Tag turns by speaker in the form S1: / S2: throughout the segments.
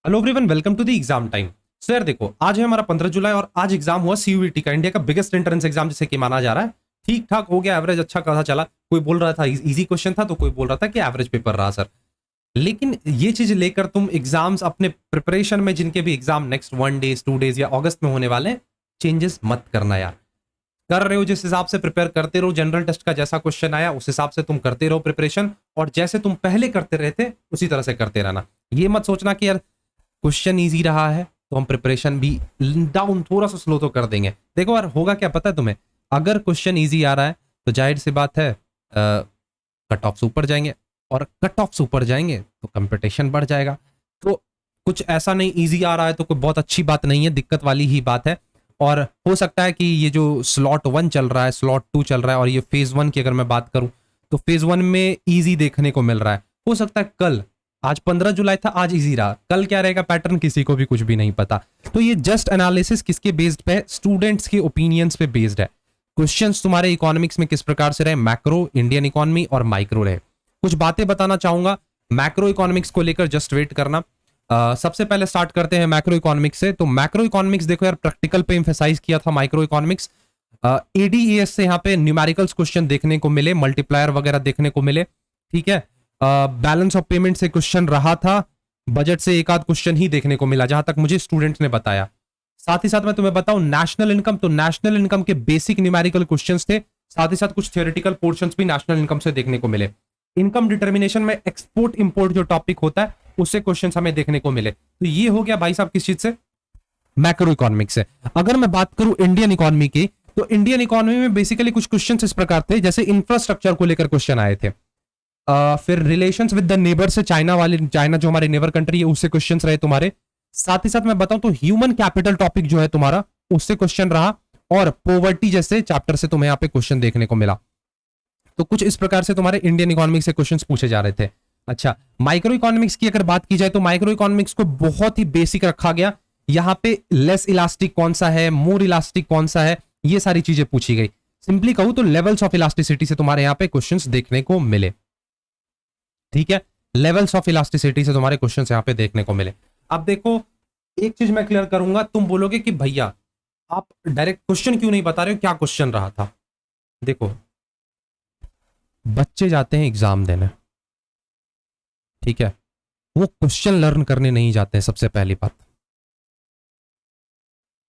S1: Hello everyone, welcome to the exam time. So यार देखो, आज है हमारा 15 जुलाई और आज एग्जाम हुआ सीयूईटी का, इंडिया का बिगेस्ट एंट्रेंस एग्जाम जिसे कि माना जा रहा है। ठीक ठाक हो गया, एवरेज अच्छा खासा चला। कोई बोल रहा था इजी क्वेश्चन था, तो कोई बोल रहा था कि एवरेज पेपर रहा सर। लेकिन ये चीज लेकर तुम एग्जाम्स अपने प्रिपरेशन में, जिनके भी एग्जाम नेक्स्ट 1 डेज 2 डेज या अगस्त में होने वाले हैं, चेंजेस मत करना यार। कर रहे हो जिस हिसाब से प्रिपेयर करते रहो, जनरल टेस्ट का जैसा क्वेश्चन आया उस हिसाब से तुम करते रहो प्रिपरेशन, और जैसे तुम पहले करते रहे थे उसी तरह से करते रहना। ये मत सोचना कि यार क्वेश्चन इजी रहा है तो हम प्रिपरेशन भी डाउन थोड़ा सा स्लो तो कर देंगे। देखो यार, होगा क्या पता है तुम्हें, अगर क्वेश्चन इजी आ रहा है तो जाहिर सी बात है कट ऑफ्स ऊपर जाएंगे, और कट ऑफ्स ऊपर जाएंगे तो कंपटीशन बढ़ जाएगा। तो कुछ ऐसा नहीं, इजी आ रहा है तो कोई बहुत अच्छी बात नहीं है, दिक्कत वाली ही बात है। और हो सकता है कि ये जो स्लॉट 1 चल रहा है, स्लॉट 2 चल रहा है, और ये फेज 1 की अगर मैं बात करूं तो फेज 1 में इजी देखने को मिल रहा है। हो सकता है कल, आज 15 जुलाई था, आज इजी रहा, कल क्या रहेगा पैटर्न किसी को भी कुछ भी नहीं पता। तो ये जस्ट एनालिसिस किसके बेस्ड पे है? स्टूडेंट्स के ओपिनियंस पे बेस्ड है। क्वेश्चंस तुम्हारे इकोनॉमिक्स में किस प्रकार से रहे, मैक्रो, इंडियन इकोनॉमी और माइक्रो रहे। कुछ बातें बताना चाहूंगा मैक्रो इकोनॉमिक्स को लेकर, जस्ट वेट करना। सबसे पहले स्टार्ट करते हैं मैक्रो इकोनॉमिक्स से। तो मैक्रो इकोनॉमिक्स देखो यार, प्रैक्टिकल पे एम्फेसाइज किया था माइक्रो इकोनॉमिक्स। एडीएस से यहाँ पे न्यूमेरिकल्स क्वेश्चन देखने को मिले, मल्टीप्लायर वगैरह देखने को मिले, ठीक है। बैलेंस ऑफ पेमेंट से क्वेश्चन रहा था, बजट से एक आध क्वेश्चन ही देखने को मिला जहां तक मुझे स्टूडेंट ने बताया। साथ ही साथ मैं तुम्हें बताऊं नेशनल इनकम, तो नेशनल इनकम के बेसिक न्यूमेरिकल क्वेश्चंस थे, साथ ही साथ कुछ थियोरेटिकल पोर्शंस भी नेशनल इनकम से देखने को मिले। इनकम डिटर्मिनेशन में एक्सपोर्ट इंपोर्ट जो टॉपिक होता है उससे क्वेश्चंस हमें देखने को मिले। तो ये हो गया भाई साहब किस चीज से, मैक्रो इकोनॉमिक्स से। अगर मैं बात करूं इंडियन इकोनॉमी की, तो इंडियन इकोनॉमी में बेसिकली कुछ क्वेश्चन इस प्रकार थे, जैसे इंफ्रास्ट्रक्चर को लेकर क्वेश्चन आए थे। फिर रिलेशंस विद द नेबर से, चाइना जो हमारे नेबर कंट्री है उससे क्वेश्चंस रहे तुम्हारे। साथ ही साथ मैं बताऊं तो ह्यूमन कैपिटल टॉपिक जो है तुम्हारा, उससे क्वेश्चन रहा, और पॉवर्टी जैसे चैप्टर से तुम्हें यहाँ पे क्वेश्चन देखने को मिला। तो कुछ इस प्रकार से तुम्हारे इंडियन इकोनॉमिक्स से क्वेश्चंस पूछे जा रहे थे। अच्छा, माइक्रो इकोनॉमिक्स की अगर बात की जाए तो माइक्रो इकोनॉमिक्स को बहुत ही बेसिक रखा गया। यहाँ पे लेस इलास्टिक कौन सा है, मोर इलास्टिक कौन सा है, ये सारी चीजें पूछी गई। सिंपली कहूं तो लेवल्स ऑफ इलास्टिसिटी से तुम्हारे यहाँ पे क्वेश्चंस देखने को मिले, ठीक है। लेवल्स ऑफ इलास्टिसिटी से तुम्हारे क्वेश्चंस यहाँ पे देखने को मिले। अब देखो, एक चीज मैं क्लियर करूंगा, तुम बोलोगे कि भैया आप डायरेक्ट क्वेश्चन क्यों नहीं बता रहे हो, क्या क्वेश्चन रहा था। देखो, बच्चे जाते हैं एग्जाम देने, ठीक है, वो क्वेश्चन लर्न करने नहीं जाते हैं। सबसे पहली बात,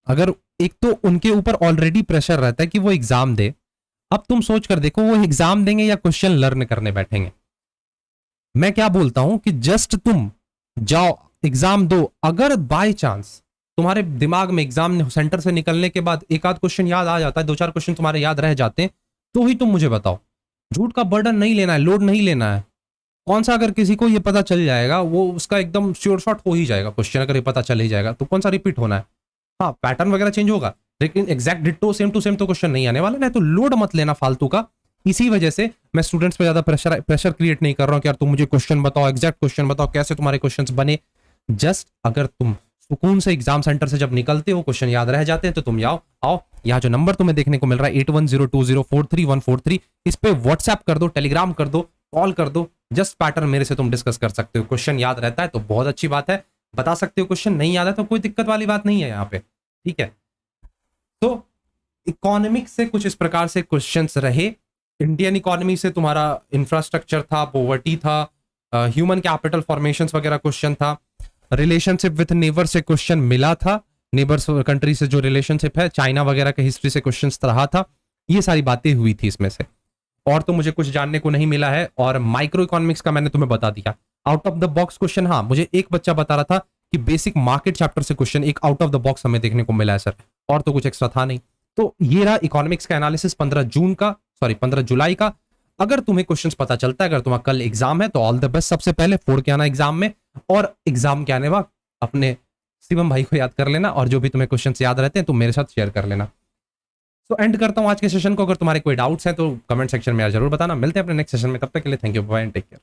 S1: अगर एक तो उनके ऊपर ऑलरेडी प्रेशर रहता है कि वो एग्जाम दे। अब तुम सोच कर देखो, वो एग्जाम देंगे या क्वेश्चन लर्न करने बैठेंगे। मैं क्या बोलता हूं कि जस्ट तुम जाओ एग्जाम दो, अगर बाय चांस तुम्हारे दिमाग में एग्जाम सेंटर से निकलने के बाद एक आध क्वेश्चन याद आ जाता है, 2-4 क्वेश्चन तुम्हारे याद रह जाते हैं, तो ही तुम मुझे बताओ। झूठ का बर्डन नहीं लेना है, लोड नहीं लेना है। कौन सा, अगर किसी को ये पता चल जाएगा, वो उसका एकदम श्योर शॉट हो ही जाएगा क्वेश्चन, अगर ये पता चल ही जाएगा तो कौन सा रिपीट होना है। हाँ, पैटर्न वगैरह चेंज होगा, लेकिन exact ditto same to same तो क्वेश्चन नहीं आने वाला ना। तो लोड मत लेना फालतू का। इसी वजह से मैं स्टूडेंट्स पे ज्यादा प्रेशर क्रिएट नहीं कर रहा हूं कि यार तुम मुझे क्वेश्चन बताओ, एग्जैक्ट क्वेश्चन बताओ, कैसे तुम्हारे क्वेश्चंस बने। जस्ट अगर तुम सुकून से एग्जाम सेंटर से जब निकलते हो, क्वेश्चन याद रह जाते हैं, तो तुम आओ यहाँ जो नंबर तुम्हें देखने को मिल रहा है 8102043143, इस पे व्हाट्सएप कर दो, टेलीग्राम कर दो, कॉल कर दो। जस्ट पैटर्न मेरे से तुम डिस्कस कर सकते हो। क्वेश्चन याद रहता है तो बहुत अच्छी बात है, बता सकते हो। क्वेश्चन नहीं याद है तो कोई दिक्कत वाली बात नहीं है यहाँ पे, ठीक है। तो इकोनॉमिक्स से कुछ इस प्रकार से क्वेश्चंस रहे। इंडियन इकोनॉमी से तुम्हारा इंफ्रास्ट्रक्चर था, पॉवर्टी था, ह्यूमन कैपिटल फॉर्मेशंस वगैरह क्वेश्चन था। रिलेशनशिप विथ नेबर से क्वेश्चन मिला था, नेबर्स कंट्री से जो रिलेशनशिप है, चाइना वगैरह के हिस्ट्री से क्वेश्चन रहा था। ये सारी बातें हुई थी इसमें से, और तो मुझे कुछ जानने को नहीं मिला है। और माइक्रो इकोनॉमिक्स का मैंने तुम्हें बता दिया। Out of the box question, हाँ, मुझे एक बच्चा बता रहा था कि बेसिक मार्केट चैप्टर से क्वेश्चन एक आउट ऑफ द बॉक्स हमें देखने को मिला है सर, और तो कुछ एक्स्ट्रा था नहीं। तो ये रहा इकोनॉमिक्स का एनालिसिस 15 जुलाई का। अगर तुम्हें क्वेश्चंस पता चलता है, अगर तुम्हारा कल एग्जाम है तो ऑल द बेस्ट। सबसे पहले फोड़ के आना एग्जाम में, और एग्जाम के आने बाद अपने शिवम भाई को याद कर लेना, और जो भी तुम्हें क्वेश्चंस याद रहते हैं तो मेरे साथ शेयर कर लेना। तो एंड करता हूं आज के सेशन को। अगर तुम्हारे कोई डाउट्स हैं तो कमेंट सेक्शन में यार जरूर बताना। मिलते हैं अपने नेक्स्ट सेशन में, तब तक के लिए thank you, bye and take care.